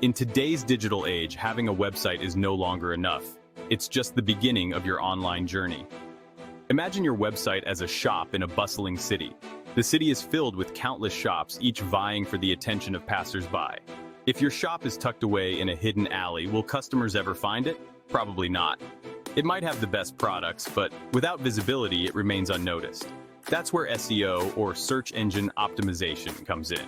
In today's digital age, having a website is no longer enough. It's just the beginning of your online journey. Imagine your website as a shop in a bustling city. The city is filled with countless shops, each vying for the attention of passers-by. If your shop is tucked away in a hidden alley, will customers ever find it? Probably not. It might have the best products, but without visibility, it remains unnoticed. That's where SEO, or search engine optimization, comes in.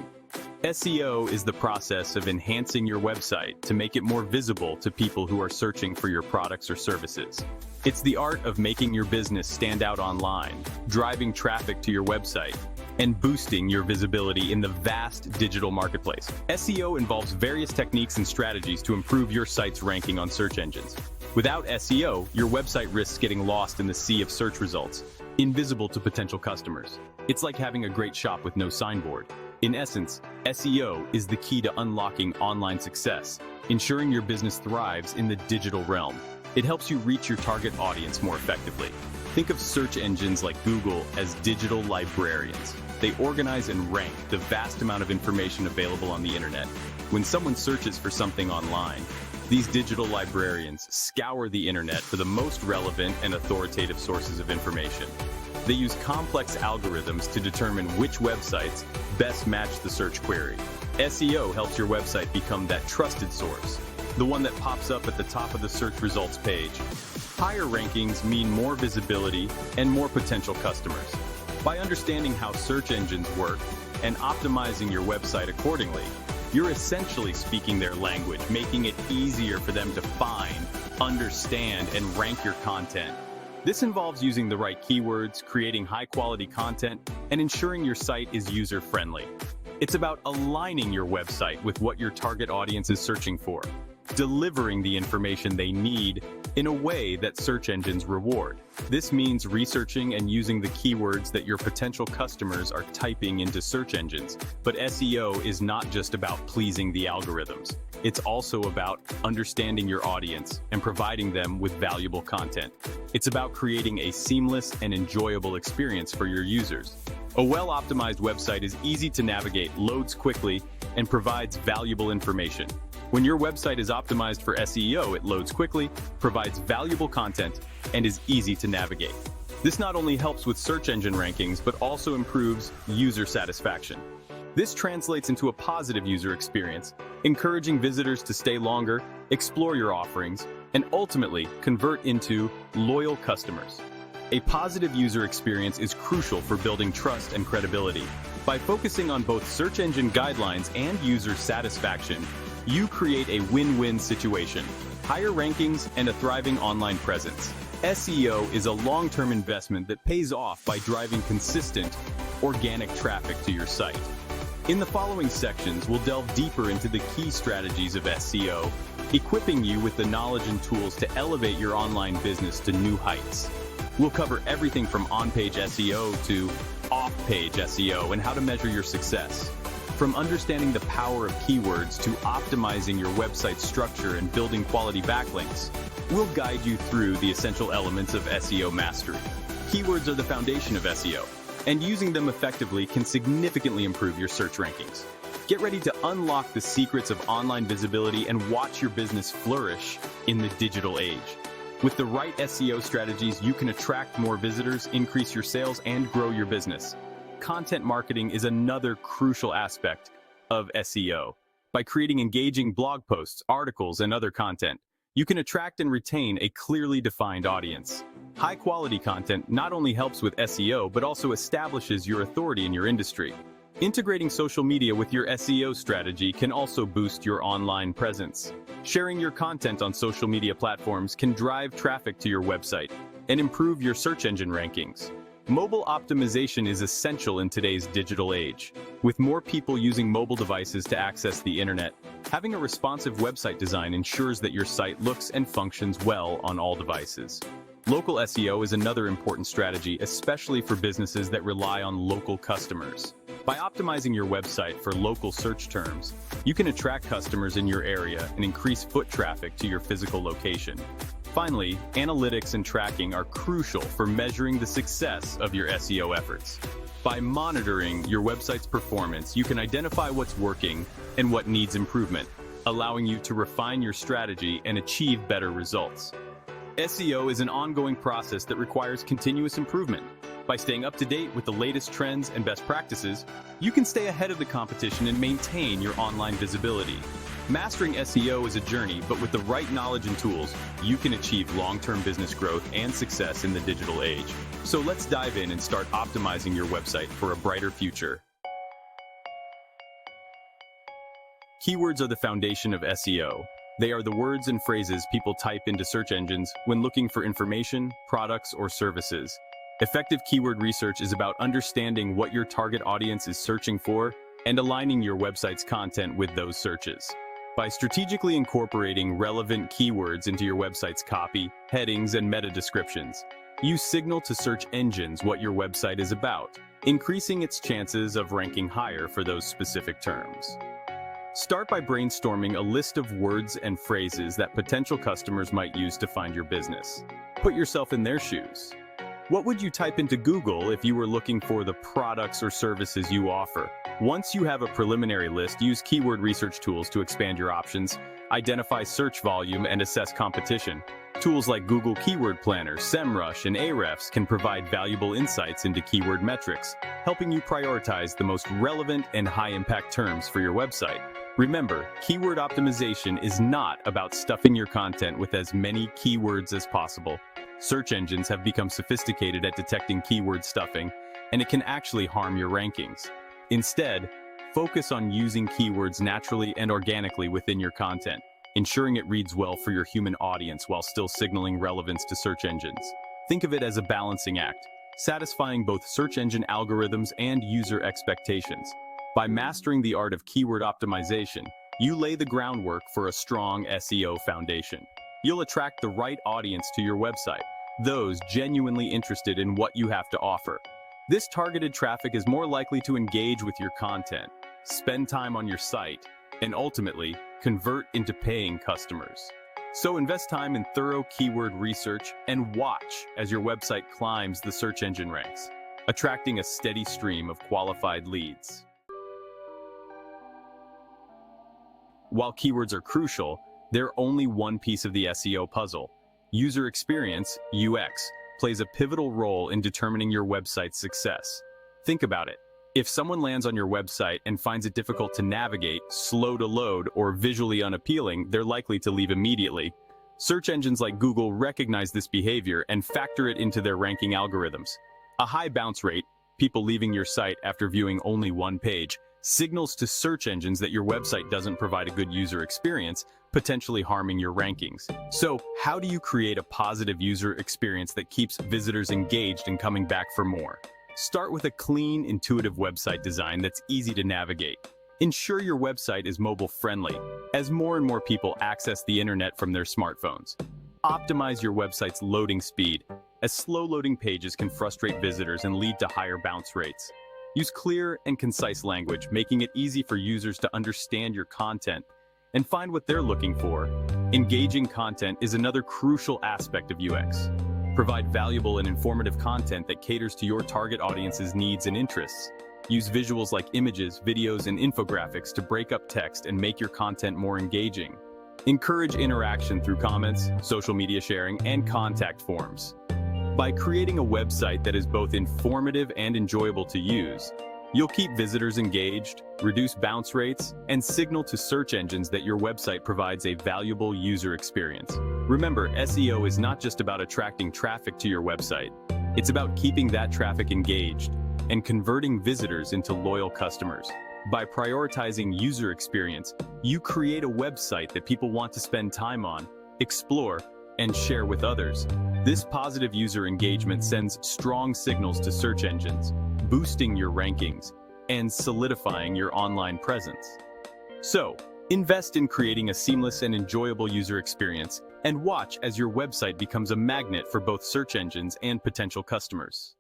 SEO is the process of enhancing your website to make it more visible to people who are searching for your products or services. It's the art of making your business stand out online, driving traffic to your website, and boosting your visibility in the vast digital marketplace. SEO involves various techniques and strategies to improve your site's ranking on search engines. Without SEO, your website risks getting lost in the sea of search results, invisible to potential customers. It's like having a great shop with no signboard. In essence, SEO is the key to unlocking online success, ensuring your business thrives in the digital realm. It helps you reach your target audience more effectively. Think of search engines like Google as digital librarians. They organize and rank the vast amount of information available on the internet. When someone searches for something online, these digital librarians scour the internet for the most relevant and authoritative sources of information. They use complex algorithms to determine which websites best match the search query. SEO helps your website become that trusted source, the one that pops up at the top of the search results page. Higher rankings mean more visibility and more potential customers. By understanding how search engines work and optimizing your website accordingly, you're essentially speaking their language, making it easier for them to find, understand, and rank your content. This involves using the right keywords, creating high-quality content, and ensuring your site is user-friendly. It's about aligning your website with what your target audience is searching for, delivering the information they need in a way that search engines reward. This means researching and using the keywords that your potential customers are typing into search engines. But SEO is not just about pleasing the algorithms. It's also about understanding your audience and providing them with valuable content. It's about creating a seamless and enjoyable experience for your users. A well-optimized website is easy to navigate, loads quickly, and provides valuable information. When your website is optimized for SEO, it loads quickly, provides valuable content, and is easy to navigate. This not only helps with search engine rankings, but also improves user satisfaction. This translates into a positive user experience, encouraging visitors to stay longer, explore your offerings, and ultimately convert into loyal customers. A positive user experience is crucial for building trust and credibility. By focusing on both search engine guidelines and user satisfaction, you create a win-win situation, higher rankings and a thriving online presence. SEO is a long-term investment that pays off by driving consistent, organic traffic to your site. In the following sections, we'll delve deeper into the key strategies of SEO, equipping you with the knowledge and tools to elevate your online business to new heights. We'll cover everything from on-page SEO to off-page SEO and how to measure your success. From understanding the power of keywords to optimizing your website structure and building quality backlinks, we'll guide you through the essential elements of SEO mastery. Keywords are the foundation of SEO, and using them effectively can significantly improve your search rankings. Get ready to unlock the secrets of online visibility and watch your business flourish in the digital age. With the right SEO strategies, you can attract more visitors, increase your sales, and grow your business. Content marketing is another crucial aspect of SEO. By creating engaging blog posts, articles, and other content, you can attract and retain a clearly defined audience. High-quality content not only helps with SEO, but also establishes your authority in your industry. Integrating social media with your SEO strategy can also boost your online presence. Sharing your content on social media platforms can drive traffic to your website and improve your search engine rankings. Mobile optimization is essential in today's digital age. With more people using mobile devices to access the internet, having a responsive website design ensures that your site looks and functions well on all devices. Local SEO is another important strategy, especially for businesses that rely on local customers. By optimizing your website for local search terms, you can attract customers in your area and increase foot traffic to your physical location. Finally, analytics and tracking are crucial for measuring the success of your SEO efforts. By monitoring your website's performance, you can identify what's working and what needs improvement, allowing you to refine your strategy and achieve better results. SEO is an ongoing process that requires continuous improvement. By staying up to date with the latest trends and best practices, you can stay ahead of the competition and maintain your online visibility. Mastering SEO is a journey, but with the right knowledge and tools, you can achieve long-term business growth and success in the digital age. So let's dive in and start optimizing your website for a brighter future. Keywords are the foundation of SEO. They are the words and phrases people type into search engines when looking for information, products, or services. Effective keyword research is about understanding what your target audience is searching for and aligning your website's content with those searches. By strategically incorporating relevant keywords into your website's copy, headings, and meta descriptions, you signal to search engines what your website is about, increasing its chances of ranking higher for those specific terms. Start by brainstorming a list of words and phrases that potential customers might use to find your business. Put yourself in their shoes. What would you type into Google if you were looking for the products or services you offer? Once you have a preliminary list, use keyword research tools to expand your options, identify search volume, and assess competition. Tools like Google Keyword Planner, SEMrush, and Ahrefs can provide valuable insights into keyword metrics, helping you prioritize the most relevant and high-impact terms for your website. Remember, keyword optimization is not about stuffing your content with as many keywords as possible. Search engines have become sophisticated at detecting keyword stuffing, and it can actually harm your rankings. Instead, focus on using keywords naturally and organically within your content, ensuring it reads well for your human audience while still signaling relevance to search engines. Think of it as a balancing act, satisfying both search engine algorithms and user expectations. By mastering the art of keyword optimization, you lay the groundwork for a strong SEO foundation. You'll attract the right audience to your website, those genuinely interested in what you have to offer. This targeted traffic is more likely to engage with your content, spend time on your site, and ultimately convert into paying customers. So invest time in thorough keyword research and watch as your website climbs the search engine ranks, attracting a steady stream of qualified leads. While keywords are crucial, they're only one piece of the SEO puzzle. User experience, UX, plays a pivotal role in determining your website's success. Think about it. If someone lands on your website and finds it difficult to navigate, slow to load, or visually unappealing, they're likely to leave immediately. Search engines like Google recognize this behavior and factor it into their ranking algorithms. A high bounce rate, people leaving your site after viewing only one page, signals to search engines that your website doesn't provide a good user experience, potentially harming your rankings. So, how do you create a positive user experience that keeps visitors engaged and coming back for more? Start with a clean, intuitive website design that's easy to navigate. Ensure your website is mobile-friendly, as more and more people access the internet from their smartphones. Optimize your website's loading speed, as slow-loading pages can frustrate visitors and lead to higher bounce rates. Use clear and concise language, making it easy for users to understand your content and find what they're looking for. Engaging content is another crucial aspect of UX. Provide valuable and informative content that caters to your target audience's needs and interests. Use visuals like images, videos, and infographics to break up text and make your content more engaging. Encourage interaction through comments, social media sharing, and contact forms. By creating a website that is both informative and enjoyable to use, you'll keep visitors engaged, reduce bounce rates, and signal to search engines that your website provides a valuable user experience. Remember, SEO is not just about attracting traffic to your website. It's about keeping that traffic engaged and converting visitors into loyal customers. By prioritizing user experience, you create a website that people want to spend time on, explore, and share with others. This positive user engagement sends strong signals to search engines, boosting your rankings and solidifying your online presence. So, invest in creating a seamless and enjoyable user experience and watch as your website becomes a magnet for both search engines and potential customers.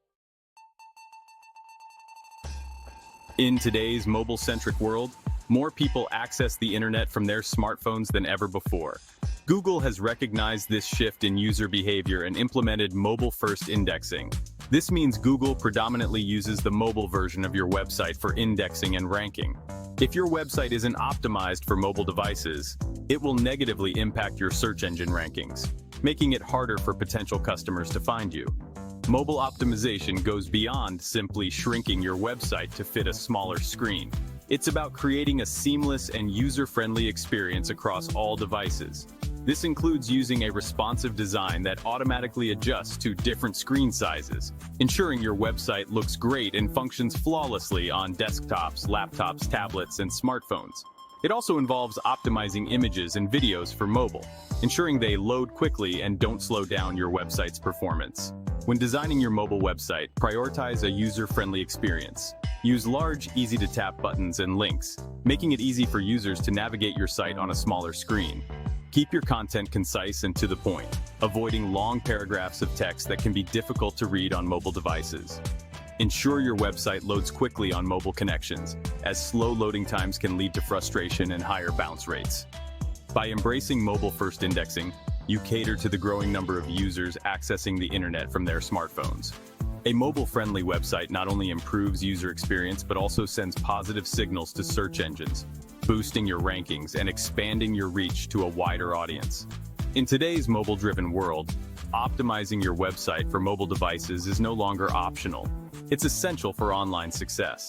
In today's mobile-centric world, more people access the internet from their smartphones than ever before. Google has recognized this shift in user behavior and implemented mobile-first indexing. This means Google predominantly uses the mobile version of your website for indexing and ranking. If your website isn't optimized for mobile devices, it will negatively impact your search engine rankings, making it harder for potential customers to find you. Mobile optimization goes beyond simply shrinking your website to fit a smaller screen. It's about creating a seamless and user-friendly experience across all devices. This includes using a responsive design that automatically adjusts to different screen sizes, ensuring your website looks great and functions flawlessly on desktops, laptops, tablets, and smartphones. It also involves optimizing images and videos for mobile, ensuring they load quickly and don't slow down your website's performance. When designing your mobile website, prioritize a user-friendly experience. Use large, easy-to-tap buttons and links, making it easy for users to navigate your site on a smaller screen. Keep your content concise and to the point, avoiding long paragraphs of text that can be difficult to read on mobile devices. Ensure your website loads quickly on mobile connections, as slow loading times can lead to frustration and higher bounce rates. By embracing mobile-first indexing, you cater to the growing number of users accessing the internet from their smartphones. A mobile-friendly website not only improves user experience but also sends positive signals to search engines, boosting your rankings and expanding your reach to a wider audience. In today's mobile-driven world, optimizing your website for mobile devices is no longer optional. It's essential for online success.